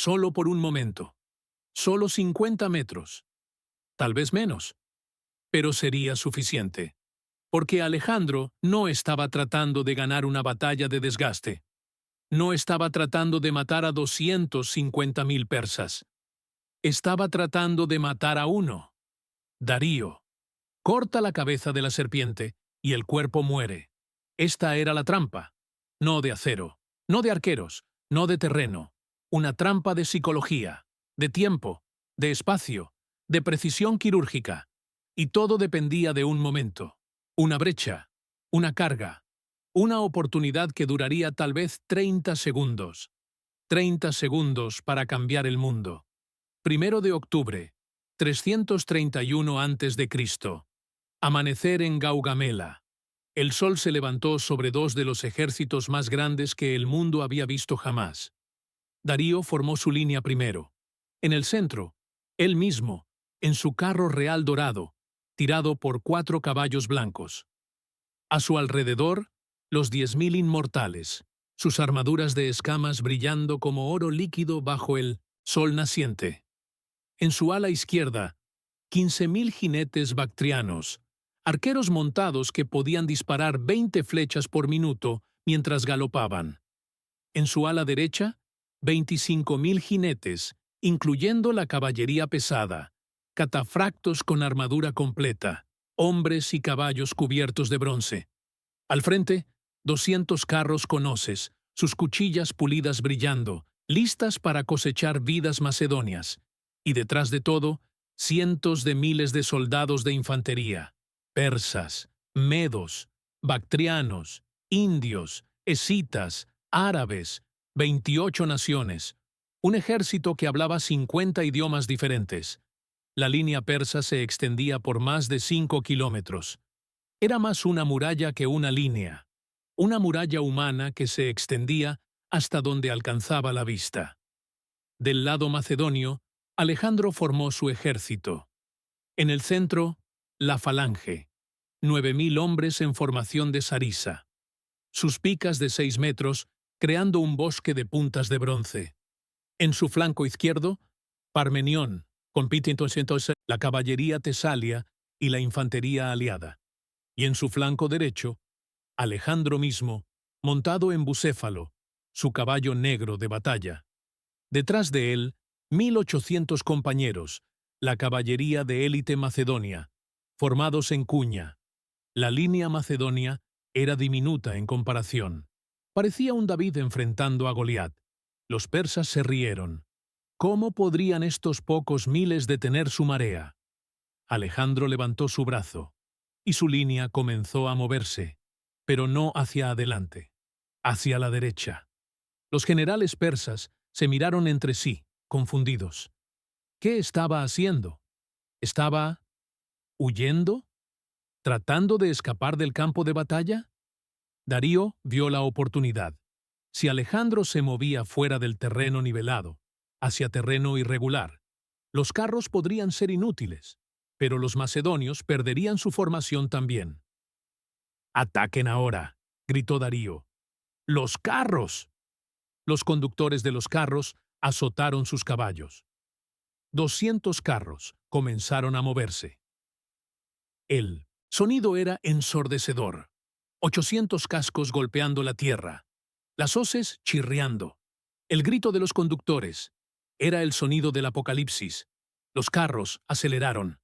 solo por un momento, solo 50 metros, tal vez menos, pero sería suficiente, porque Alejandro no estaba tratando de ganar una batalla de desgaste, no estaba tratando de matar a 250.000 persas, estaba tratando de matar a uno, Darío. Corta la cabeza de la serpiente y el cuerpo muere. Esta era la trampa, no de acero, no de arqueros, no de terreno, una trampa de psicología, de tiempo, de espacio, de precisión quirúrgica, y todo dependía de un momento, una brecha, una carga, una oportunidad que duraría tal vez 30 segundos. 30 segundos para cambiar el mundo. 1 de octubre, 331 a.C. Amanecer en Gaugamela. El sol se levantó sobre dos de los ejércitos más grandes que el mundo había visto jamás. Darío formó su línea primero. En el centro, él mismo, en su carro real dorado, tirado por 4 caballos blancos. A su alrededor, los 10.000 inmortales, sus armaduras de escamas brillando como oro líquido bajo el sol naciente. En su ala izquierda, 15.000 jinetes bactrianos, arqueros montados que podían disparar 20 flechas por minuto mientras galopaban. En su ala derecha, 25.000 jinetes, incluyendo la caballería pesada, catafractos con armadura completa, hombres y caballos cubiertos de bronce. Al frente, 200 carros con hoces, sus cuchillas pulidas brillando, listas para cosechar vidas macedonias. Y detrás de todo, cientos de miles de soldados de infantería, persas, medos, bactrianos, indios, escitas, árabes, 28 naciones, un ejército que hablaba 50 idiomas diferentes. La línea persa se extendía por más de 5 kilómetros. Era más una muralla que una línea, una muralla humana que se extendía hasta donde alcanzaba la vista. Del lado macedonio, Alejandro formó su ejército. En el centro, la falange, 9.000 hombres en formación de sarisa. Sus picas de 6 metros, creando un bosque de puntas de bronce. En su flanco izquierdo, Parmenión, compitiendo la caballería tesalia y la infantería aliada. Y en su flanco derecho, Alejandro mismo, montado en Bucéfalo, su caballo negro de batalla. Detrás de él, 1.800 compañeros, la caballería de élite macedonia, formados en cuña. La línea macedonia era diminuta en comparación. Parecía un David enfrentando a Goliat. Los persas se rieron. ¿Cómo podrían estos pocos miles detener su marea? Alejandro levantó su brazo, y su línea comenzó a moverse, pero no hacia adelante, hacia la derecha. Los generales persas se miraron entre sí, confundidos. ¿Qué estaba haciendo? ¿Estaba huyendo? ¿Tratando de escapar del campo de batalla? Darío vio la oportunidad. Si Alejandro se movía fuera del terreno nivelado, hacia terreno irregular, los carros podrían ser inútiles, pero los macedonios perderían su formación también. «¡Ataquen ahora!», gritó Darío. «¡Los carros!». Los conductores de los carros azotaron sus caballos. 200 carros comenzaron a moverse. El sonido era ensordecedor. 800 cascos golpeando la tierra. Las hoces chirriando. El grito de los conductores. Era el sonido del apocalipsis. Los carros aceleraron.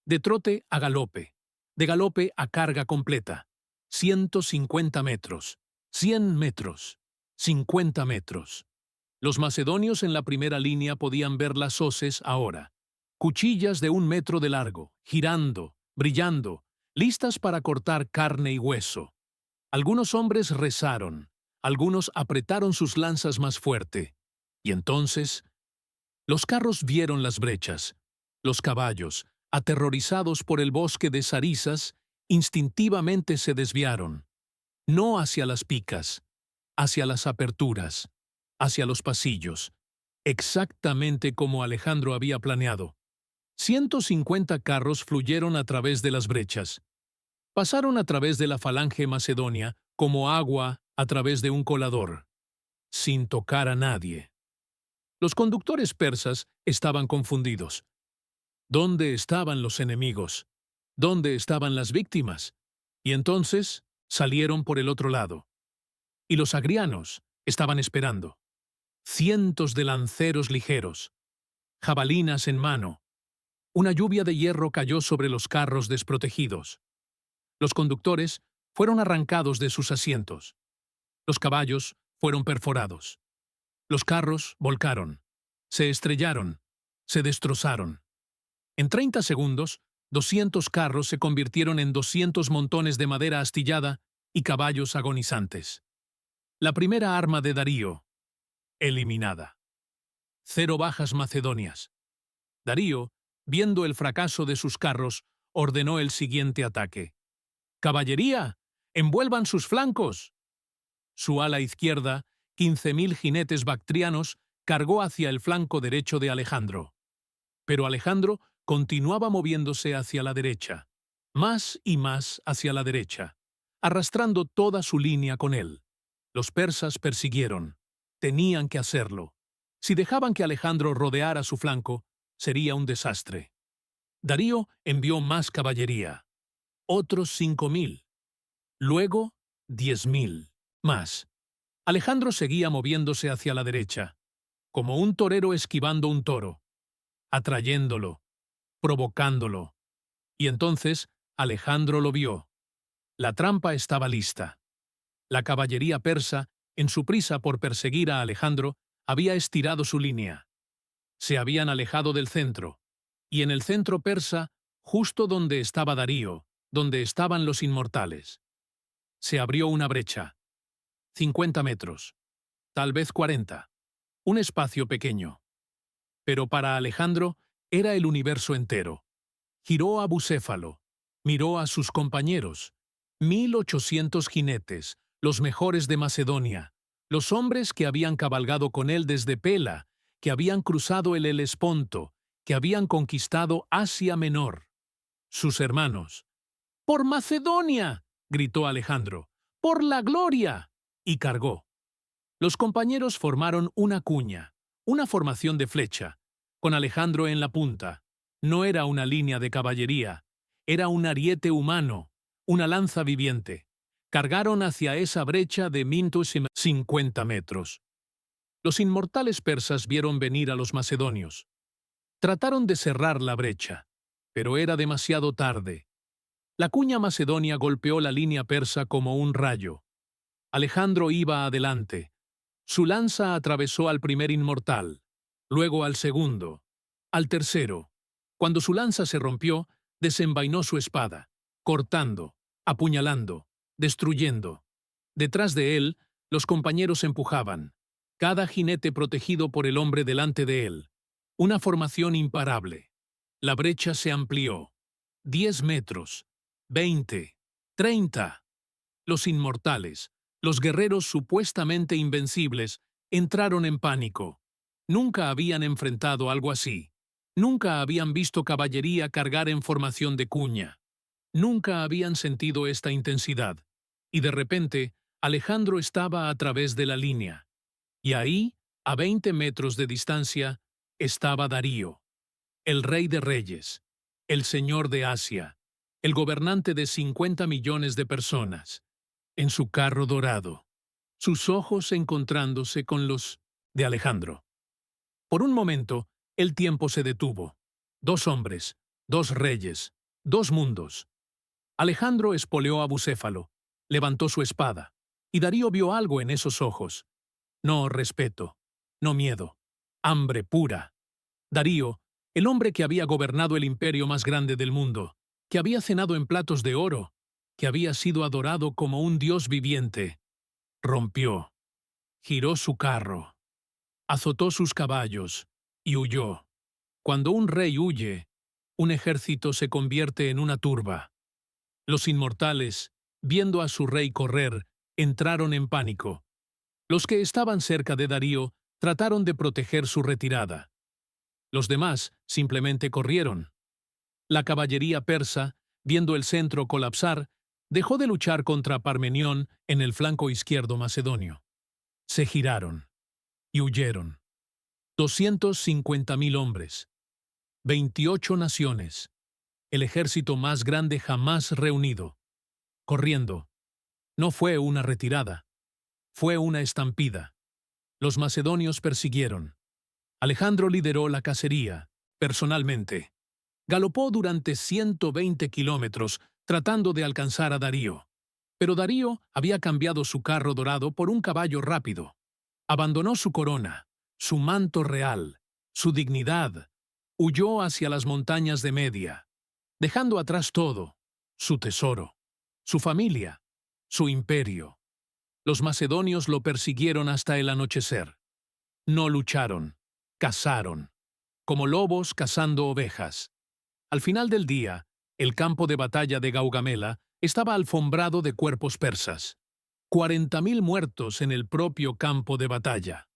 De trote a galope. De galope a carga completa. 150 metros. 100 metros. 50 metros. Los macedonios en la primera línea podían ver las hoces ahora. Cuchillas de 1 metro de largo, girando, brillando, listas para cortar carne y hueso. Algunos hombres rezaron, algunos apretaron sus lanzas más fuerte. Y entonces, los carros vieron las brechas. Los caballos, aterrorizados por el bosque de zarizas, instintivamente se desviaron. No hacia las picas, hacia las aperturas, hacia los pasillos, exactamente como Alejandro había planeado. 150 carros fluyeron a través de las brechas. Pasaron a través de la falange macedonia como agua a través de un colador, sin tocar a nadie. Los conductores persas estaban confundidos. ¿Dónde estaban los enemigos? ¿Dónde estaban las víctimas? Y entonces salieron por el otro lado. Y los agrianos estaban esperando. Cientos de lanceros ligeros, jabalinas en mano. Una lluvia de hierro cayó sobre los carros desprotegidos. Los conductores fueron arrancados de sus asientos. Los caballos fueron perforados. Los carros volcaron, se estrellaron, se destrozaron. En 30 segundos, 200 carros se convirtieron en 200 montones de madera astillada y caballos agonizantes. La primera arma de Darío, eliminada. 0 bajas macedonias. Darío, viendo el fracaso de sus carros, ordenó el siguiente ataque. ¡Caballería! ¡Envuelvan sus flancos! Su ala izquierda, 15.000 jinetes bactrianos, cargó hacia el flanco derecho de Alejandro. Pero Alejandro continuaba moviéndose hacia la derecha, más y más hacia la derecha, arrastrando toda su línea con él. Los persas persiguieron. Tenían que hacerlo. Si dejaban que Alejandro rodeara su flanco, sería un desastre. Darío envió más caballería. Otros 5.000. Luego, 10.000. Más. Alejandro seguía moviéndose hacia la derecha, como un torero esquivando un toro, atrayéndolo, provocándolo. Y entonces Alejandro lo vio. La trampa estaba lista. La caballería persa, en su prisa por perseguir a Alejandro, había estirado su línea. Se habían alejado del centro, y en el centro persa, justo donde estaba Darío, donde estaban los inmortales, se abrió una brecha. 50 metros, tal vez 40. Un espacio pequeño. Pero para Alejandro era el universo entero. Giró a Bucéfalo, miró a sus compañeros, 1.800 jinetes, los mejores de Macedonia, los hombres que habían cabalgado con él desde Pela, que habían cruzado el Helesponto, que habían conquistado Asia Menor. Sus hermanos. ¡Por Macedonia!, gritó Alejandro. ¡Por la gloria! Y cargó. Los compañeros formaron una cuña, una formación de flecha, con Alejandro en la punta. No era una línea de caballería, era un ariete humano, una lanza viviente. Cargaron hacia esa brecha de 1.050 metros. Los inmortales persas vieron venir a los macedonios. Trataron de cerrar la brecha, pero era demasiado tarde. La cuña macedonia golpeó la línea persa como un rayo. Alejandro iba adelante. Su lanza atravesó al primer inmortal, luego al segundo, al tercero. Cuando su lanza se rompió, desenvainó su espada, cortando, apuñalando, destruyendo. Detrás de él, los compañeros empujaban, cada jinete protegido por el hombre delante de él. Una formación imparable. La brecha se amplió. 10 metros, 20, 30. Los inmortales, los guerreros supuestamente invencibles, entraron en pánico. Nunca habían enfrentado algo así. Nunca habían visto caballería cargar en formación de cuña. Nunca habían sentido esta intensidad. Y de repente, Alejandro estaba a través de la línea. Y ahí, a 20 metros de distancia, estaba Darío, el rey de reyes, el señor de Asia, el gobernante de 50 millones de personas, en su carro dorado, sus ojos encontrándose con los de Alejandro. Por un momento, el tiempo se detuvo. 2 hombres, 2 reyes, 2 mundos. Alejandro espoleó a Bucéfalo, levantó su espada, y Darío vio algo en esos ojos. No respeto, no miedo, hambre pura. Darío, el hombre que había gobernado el imperio más grande del mundo, que había cenado en platos de oro, que había sido adorado como un dios viviente, rompió, giró su carro, azotó sus caballos y huyó. Cuando un rey huye, un ejército se convierte en una turba. Los inmortales, viendo a su rey correr, entraron en pánico. Los que estaban cerca de Darío trataron de proteger su retirada. Los demás simplemente corrieron. La caballería persa, viendo el centro colapsar, dejó de luchar contra Parmenión en el flanco izquierdo macedonio. Se giraron y huyeron. 250.000 hombres, 28 naciones, el ejército más grande jamás reunido, corriendo. No fue una retirada, fue una estampida. Los macedonios persiguieron. Alejandro lideró la cacería, personalmente. Galopó durante 120 kilómetros tratando de alcanzar a Darío. Pero Darío había cambiado su carro dorado por un caballo rápido. Abandonó su corona, su manto real, su dignidad. Huyó hacia las montañas de Media, dejando atrás todo, su tesoro, su familia, su imperio. Los macedonios lo persiguieron hasta el anochecer. No lucharon, cazaron, como lobos cazando ovejas. Al final del día, el campo de batalla de Gaugamela estaba alfombrado de cuerpos persas. 40.000 muertos en el propio campo de batalla.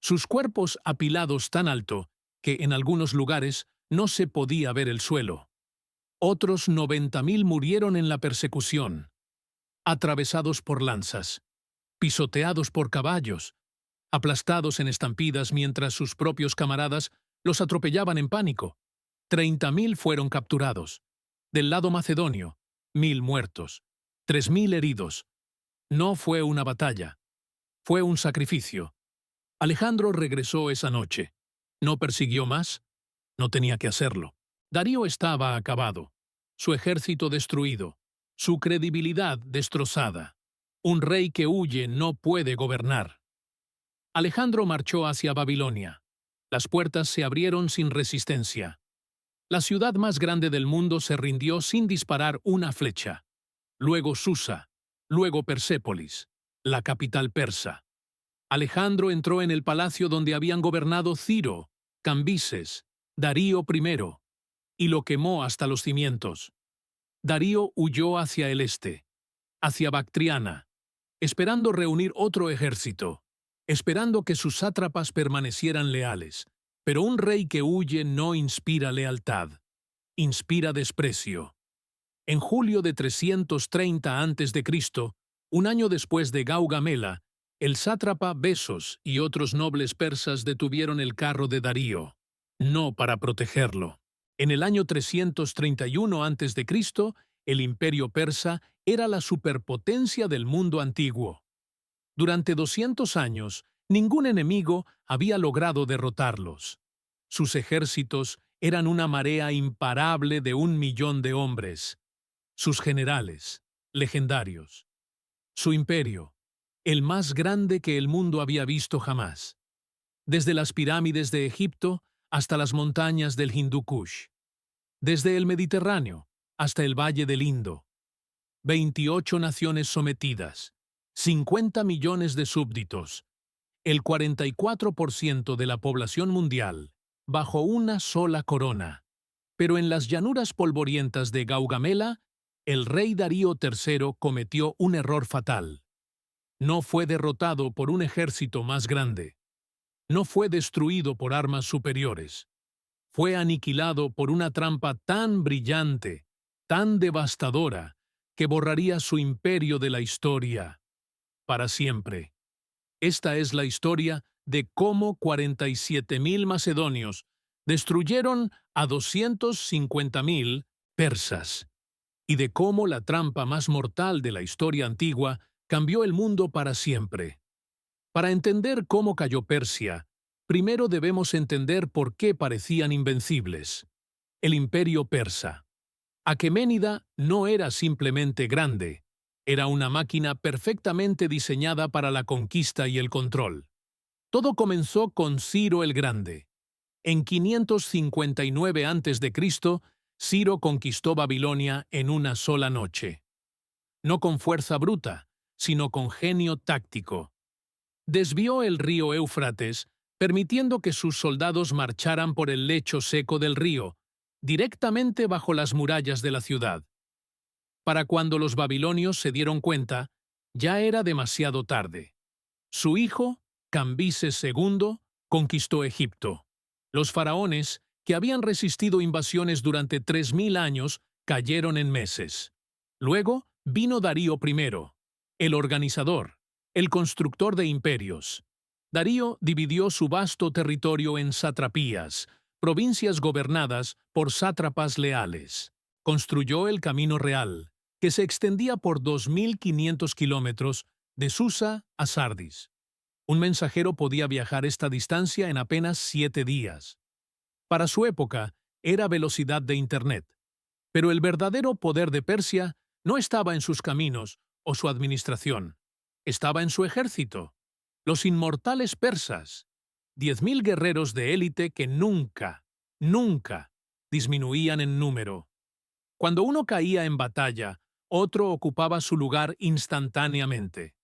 Sus cuerpos apilados tan alto que en algunos lugares no se podía ver el suelo. Otros 90.000 murieron en la persecución, atravesados por lanzas, pisoteados por caballos, aplastados en estampidas mientras sus propios camaradas los atropellaban en pánico. 30.000 fueron capturados. Del lado macedonio, 1.000 muertos, 3.000 heridos. No fue una batalla, fue un sacrificio. Alejandro regresó esa noche. ¿No persiguió más? No tenía que hacerlo. Darío estaba acabado, su ejército destruido, su credibilidad destrozada. Un rey que huye no puede gobernar. Alejandro marchó hacia Babilonia. Las puertas se abrieron sin resistencia. La ciudad más grande del mundo se rindió sin disparar una flecha. Luego Susa, luego Persépolis, la capital persa. Alejandro entró en el palacio donde habían gobernado Ciro, Cambises, Darío I, y lo quemó hasta los cimientos. Darío huyó hacia el este, hacia Bactriana, esperando reunir otro ejército, esperando que sus sátrapas permanecieran leales. Pero un rey que huye no inspira lealtad, inspira desprecio. En julio de 330 a.C., un año después de Gaugamela, el sátrapa Besos y otros nobles persas detuvieron el carro de Darío, no para protegerlo. En el año 331 a.C., el imperio persa era la superpotencia del mundo antiguo. Durante 200 años, ningún enemigo había logrado derrotarlos. Sus ejércitos eran una marea imparable de 1.000.000 de hombres. Sus generales, legendarios. Su imperio, el más grande que el mundo había visto jamás. Desde las pirámides de Egipto hasta las montañas del Hindú Kush. Desde el Mediterráneo hasta el Valle del Indo. 28 naciones sometidas. 50 millones de súbditos, el 44% de la población mundial, bajo una sola corona. Pero en las llanuras polvorientas de Gaugamela, el rey Darío III cometió un error fatal. No fue derrotado por un ejército más grande. No fue destruido por armas superiores. Fue aniquilado por una trampa tan brillante, tan devastadora, que borraría su imperio de la historia para siempre. Esta es la historia de cómo 47.000 macedonios destruyeron a 250.000 persas, y de cómo la trampa más mortal de la historia antigua cambió el mundo para siempre. Para entender cómo cayó Persia, primero debemos entender por qué parecían invencibles. El imperio persa. Aqueménida no era simplemente grande, era una máquina perfectamente diseñada para la conquista y el control. Todo comenzó con Ciro el Grande. En 559 a.C., Ciro conquistó Babilonia en una sola noche. No con fuerza bruta, sino con genio táctico. Desvió el río Éufrates, permitiendo que sus soldados marcharan por el lecho seco del río, directamente bajo las murallas de la ciudad. Para cuando los babilonios se dieron cuenta, ya era demasiado tarde. Su hijo, Cambises II, conquistó Egipto. Los faraones, que habían resistido invasiones durante 3.000 años, cayeron en meses. Luego vino Darío I, el organizador, el constructor de imperios. Darío dividió su vasto territorio en satrapías, provincias gobernadas por sátrapas leales. Construyó el Camino Real, que se extendía por 2.500 kilómetros de Susa a Sardis. Un mensajero podía viajar esta distancia en apenas 7 días. Para su época, era velocidad de Internet. Pero el verdadero poder de Persia no estaba en sus caminos o su administración. Estaba en su ejército. Los inmortales persas. 10.000 guerreros de élite que nunca disminuían en número. Cuando uno caía en batalla, otro ocupaba su lugar instantáneamente.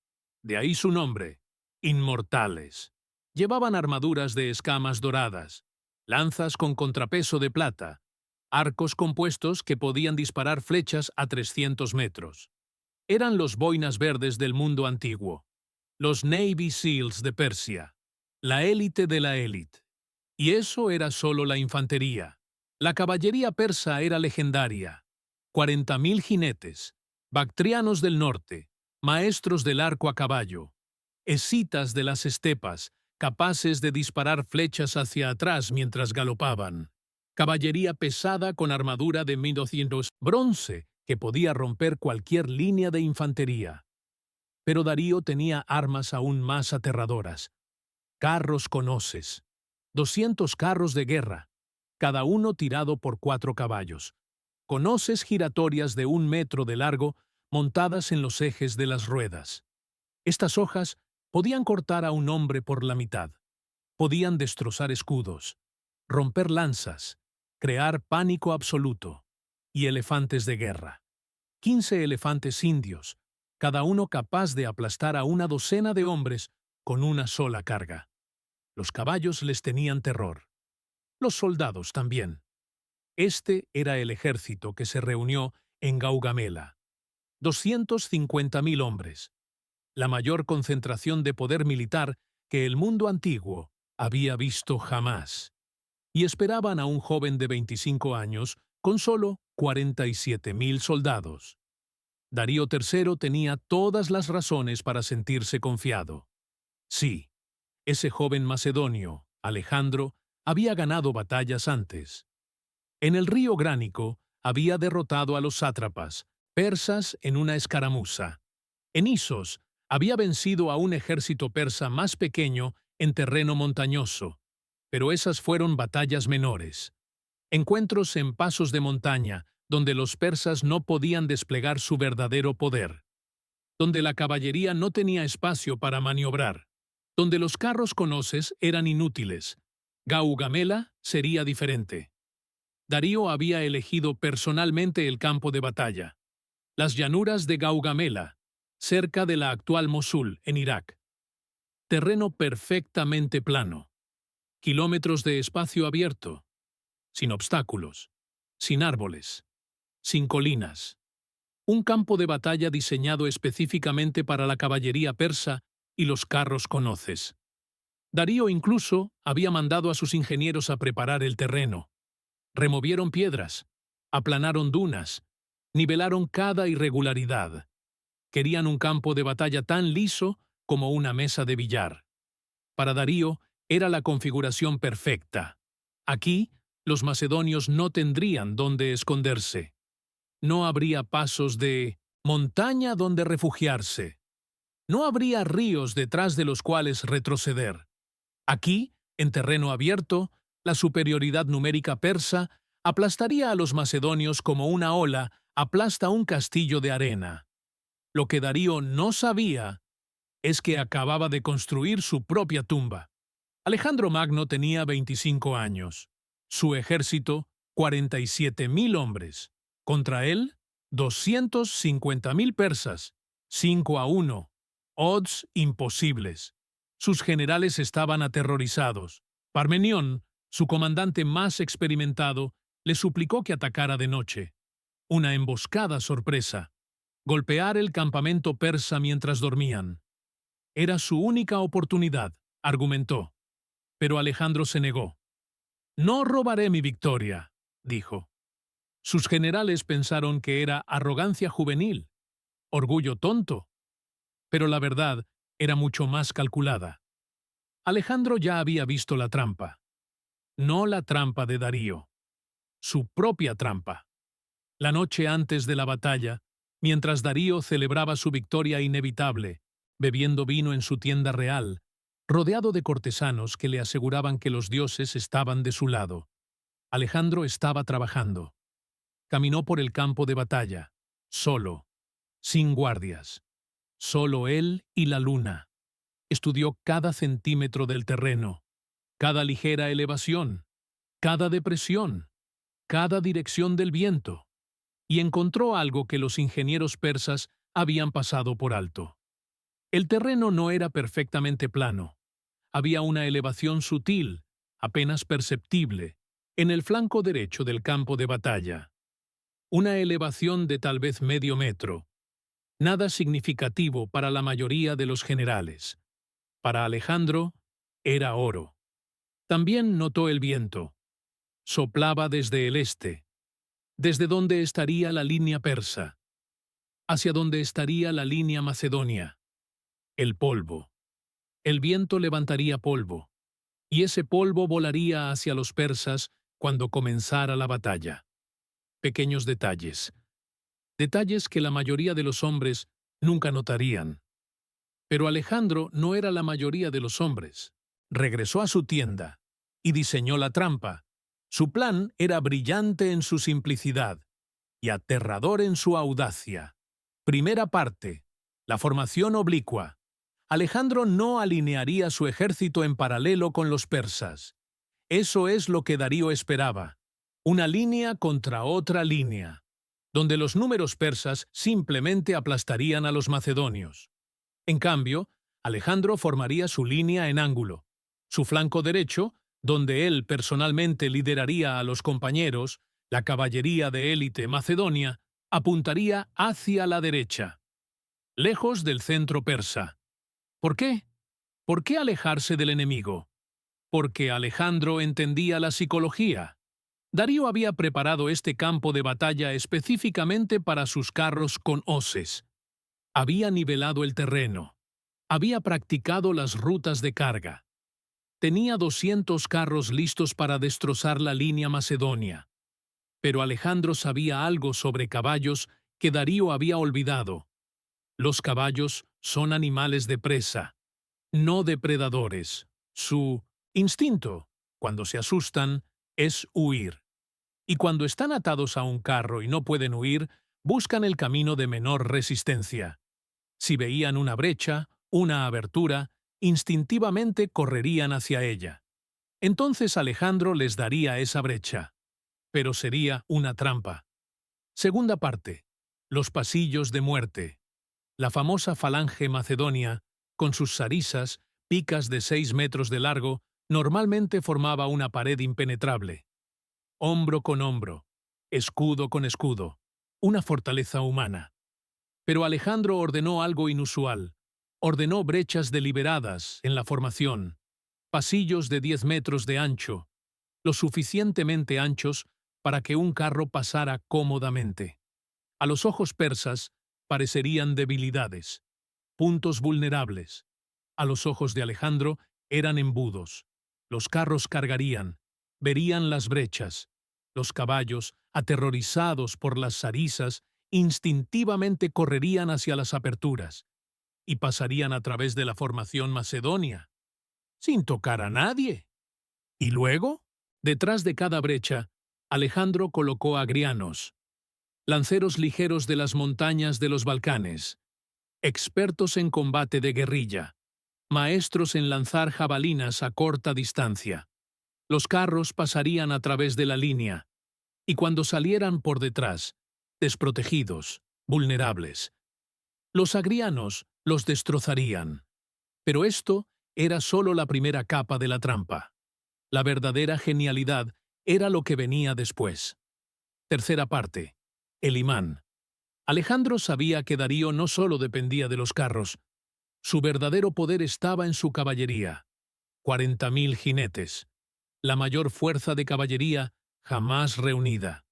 De ahí su nombre, inmortales. Llevaban armaduras de escamas doradas, lanzas con contrapeso de plata, arcos compuestos que podían disparar flechas a 300 metros. Eran los boinas verdes del mundo antiguo, los Navy SEALs de Persia, la élite de la élite. Y eso era solo la infantería. La caballería persa era legendaria. 40.000 jinetes, bactrianos del norte, maestros del arco a caballo, escitas de las estepas, capaces de disparar flechas hacia atrás mientras galopaban. Caballería pesada con armadura de 1200 bronce que podía romper cualquier línea de infantería. Pero Darío tenía armas aún más aterradoras. Carros con hoces. 200 carros de guerra, cada uno tirado por 4 caballos, con hoces giratorias de 1 metro de largo montadas en los ejes de las ruedas. Estas hojas podían cortar a un hombre por la mitad. Podían destrozar escudos, romper lanzas, crear pánico absoluto. Y elefantes de guerra. 15 elefantes indios, cada uno capaz de aplastar a una docena de hombres con una sola carga. Los caballos les tenían terror. Los soldados también. Este era el ejército que se reunió en Gaugamela. 250.000 hombres. La mayor concentración de poder militar que el mundo antiguo había visto jamás. Y esperaban a un joven de 25 años con solo 47.000 soldados. Darío III tenía todas las razones para sentirse confiado. Sí, ese joven macedonio, Alejandro, había ganado batallas antes. En el río Gránico había derrotado a los sátrapas, persas en una escaramuza. En Isos había vencido a un ejército persa más pequeño en terreno montañoso, pero esas fueron batallas menores. Encuentros en pasos de montaña, donde los persas no podían desplegar su verdadero poder, donde la caballería no tenía espacio para maniobrar, donde los carros con hoces eran inútiles. Gaugamela sería diferente. Darío había elegido personalmente el campo de batalla, las llanuras de Gaugamela, cerca de la actual Mosul, en Irak. Terreno perfectamente plano, kilómetros de espacio abierto, sin obstáculos, sin árboles, sin colinas. Un campo de batalla diseñado específicamente para la caballería persa y los carros con hoces. Darío incluso había mandado a sus ingenieros a preparar el terreno. Removieron piedras, aplanaron dunas, nivelaron cada irregularidad. Querían un campo de batalla tan liso como una mesa de billar. Para Darío era la configuración perfecta. Aquí, los macedonios no tendrían dónde esconderse. No habría pasos de montaña donde refugiarse. No habría ríos detrás de los cuales retroceder. Aquí, en terreno abierto, la superioridad numérica persa aplastaría a los macedonios como una ola aplasta un castillo de arena. Lo que Darío no sabía es que acababa de construir su propia tumba. Alejandro Magno tenía 25 años. Su ejército, 47.000 hombres. Contra él, 250.000 persas. 5-1. Odds imposibles. Sus generales estaban aterrorizados. Parmenión, su comandante más experimentado, le suplicó que atacara de noche. Una emboscada sorpresa. Golpear el campamento persa mientras dormían. Era su única oportunidad, argumentó. Pero Alejandro se negó. «No robaré mi victoria», dijo. Sus generales pensaron que era arrogancia juvenil, orgullo tonto. Pero la verdad era mucho más calculada. Alejandro ya había visto la trampa. No la trampa de Darío, su propia trampa. La noche antes de la batalla, mientras Darío celebraba su victoria inevitable, bebiendo vino en su tienda real, rodeado de cortesanos que le aseguraban que los dioses estaban de su lado, Alejandro estaba trabajando. Caminó por el campo de batalla, solo, sin guardias, solo él y la luna. Estudió cada centímetro del terreno, cada ligera elevación, cada depresión, cada dirección del viento, y encontró algo que los ingenieros persas habían pasado por alto. El terreno no era perfectamente plano. Había una elevación sutil, apenas perceptible, en el flanco derecho del campo de batalla. Una elevación de tal vez medio metro. Nada significativo para la mayoría de los generales. Para Alejandro, era oro. También notó el viento. Soplaba desde el este, desde donde estaría la línea persa, hacia donde estaría la línea macedonia. El polvo. El viento levantaría polvo, y ese polvo volaría hacia los persas cuando comenzara la batalla. Pequeños detalles. Detalles que la mayoría de los hombres nunca notarían. Pero Alejandro no era la mayoría de los hombres. Regresó a su tienda y diseñó la trampa. Su plan era brillante en su simplicidad y aterrador en su audacia. Primera parte. La formación oblicua. Alejandro no alinearía su ejército en paralelo con los persas. Eso es lo que Darío esperaba. Una línea contra otra línea, donde los números persas simplemente aplastarían a los macedonios. En cambio, Alejandro formaría su línea en ángulo. Su flanco derecho, donde él personalmente lideraría a los compañeros, la caballería de élite macedonia, apuntaría hacia la derecha, lejos del centro persa. ¿Por qué? ¿Por qué alejarse del enemigo? Porque Alejandro entendía la psicología. Darío había preparado este campo de batalla específicamente para sus carros con hoces. Había nivelado el terreno. Había practicado las rutas de carga. Tenía 200 carros listos para destrozar la línea macedonia. Pero Alejandro sabía algo sobre caballos que Darío había olvidado. Los caballos son animales de presa, no depredadores. Su instinto, cuando se asustan, es huir. Y cuando están atados a un carro y no pueden huir, buscan el camino de menor resistencia. Si veían una brecha, una abertura, instintivamente correrían hacia ella. Entonces Alejandro les daría esa brecha. Pero sería una trampa. Segunda parte. Los pasillos de muerte. La famosa falange macedonia, con sus sarisas, picas de 6 metros de largo, normalmente formaba una pared impenetrable. Hombro con hombro, escudo con escudo, una fortaleza humana. Pero Alejandro ordenó algo inusual. Ordenó brechas deliberadas en la formación, pasillos de 10 metros de ancho, lo suficientemente anchos para que un carro pasara cómodamente. A los ojos persas parecerían debilidades, puntos vulnerables. A los ojos de Alejandro eran embudos. Los carros cargarían, verían las brechas. Los caballos, aterrorizados por las sarisas, instintivamente correrían hacia las aperturas y pasarían a través de la formación macedonia, sin tocar a nadie. Y luego, detrás de cada brecha, Alejandro colocó agrianos, lanceros ligeros de las montañas de los Balcanes, expertos en combate de guerrilla, maestros en lanzar jabalinas a corta distancia. Los carros pasarían a través de la línea, y cuando salieran por detrás, desprotegidos, vulnerables, los agrianos los destrozarían. Pero esto era solo la primera capa de la trampa. La verdadera genialidad era lo que venía después. Tercera parte. El imán. Alejandro sabía que Darío no solo dependía de los carros. Su verdadero poder estaba en su caballería. 40.000 jinetes. La mayor fuerza de caballería jamás reunida.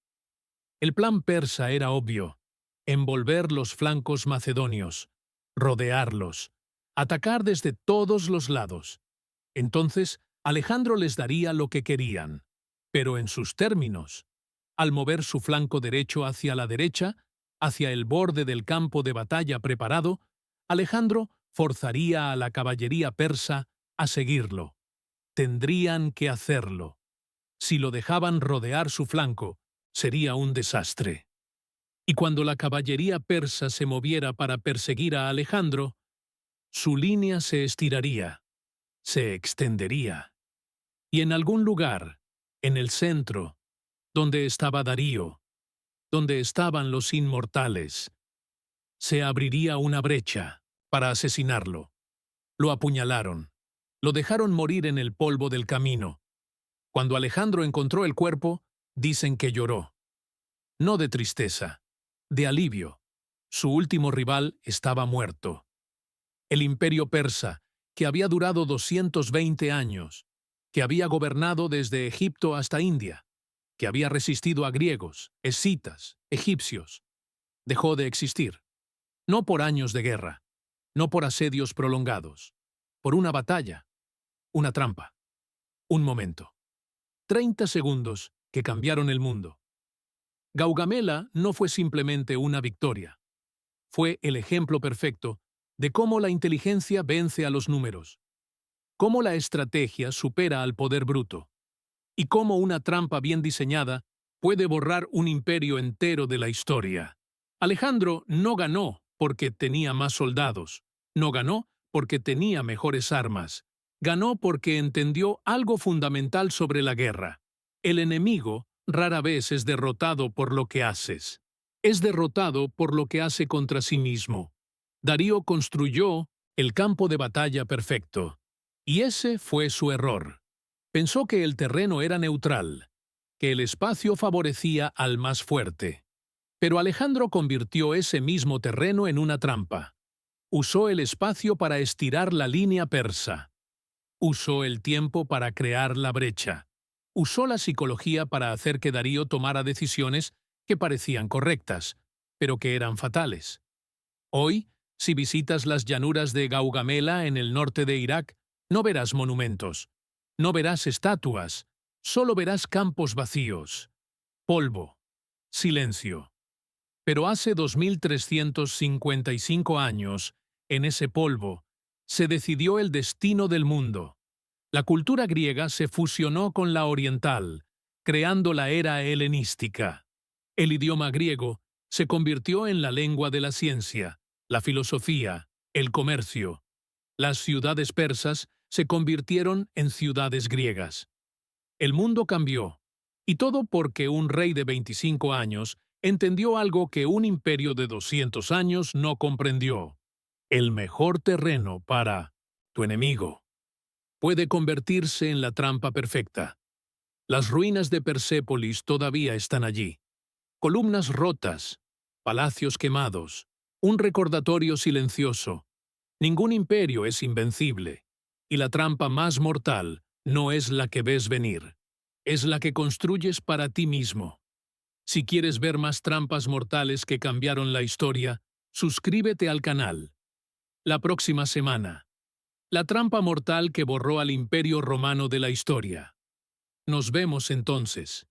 El plan persa era obvio. Envolver los flancos macedonios. Rodearlos. Atacar desde todos los lados. Entonces, Alejandro les daría lo que querían, pero en sus términos. Al mover su flanco derecho hacia la derecha, hacia el borde del campo de batalla preparado, Alejandro forzaría a la caballería persa a seguirlo. Tendrían que hacerlo. Si lo dejaban rodear su flanco, sería un desastre. Y cuando la caballería persa se moviera para perseguir a Alejandro, su línea se estiraría, se extendería. Y en algún lugar, en el centro, donde estaba Darío, donde estaban los inmortales, se abriría una brecha para asesinarlo. Lo apuñalaron. Lo dejaron morir en el polvo del camino. Cuando Alejandro encontró el cuerpo, dicen que lloró. No de tristeza, de alivio. Su último rival estaba muerto. El imperio persa, que había durado 220 años, que había gobernado desde Egipto hasta India, que había resistido a griegos, escitas, egipcios, dejó de existir. No por años de guerra, no por asedios prolongados, por una batalla, una trampa, un momento. 30 segundos que cambiaron el mundo. Gaugamela no fue simplemente una victoria. Fue el ejemplo perfecto de cómo la inteligencia vence a los números, cómo la estrategia supera al poder bruto, y cómo una trampa bien diseñada puede borrar un imperio entero de la historia. Alejandro no ganó porque tenía más soldados, no ganó porque tenía mejores armas, ganó porque entendió algo fundamental sobre la guerra. El enemigo rara vez es derrotado por lo que haces. Es derrotado por lo que hace contra sí mismo. Darío construyó el campo de batalla perfecto. Y ese fue su error. Pensó que el terreno era neutral, que el espacio favorecía al más fuerte. Pero Alejandro convirtió ese mismo terreno en una trampa. Usó el espacio para estirar la línea persa. Usó el tiempo para crear la brecha. Usó la psicología para hacer que Darío tomara decisiones que parecían correctas, pero que eran fatales. Hoy, si visitas las llanuras de Gaugamela en el norte de Irak, no verás monumentos, no verás estatuas, solo verás campos vacíos, polvo, silencio. Pero hace 2355 años, en ese polvo, se decidió el destino del mundo. La cultura griega se fusionó con la oriental, creando la era helenística. El idioma griego se convirtió en la lengua de la ciencia, la filosofía, el comercio. Las ciudades persas se convirtieron en ciudades griegas. El mundo cambió, y todo porque un rey de 25 años entendió algo que un imperio de 200 años no comprendió. El mejor terreno para tu enemigo puede convertirse en la trampa perfecta. Las ruinas de Persépolis todavía están allí. Columnas rotas, palacios quemados, un recordatorio silencioso. Ningún imperio es invencible, y la trampa más mortal no es la que ves venir, es la que construyes para ti mismo. Si quieres ver más trampas mortales que cambiaron la historia, suscríbete al canal. La próxima semana, la trampa mortal que borró al Imperio Romano de la historia. Nos vemos entonces.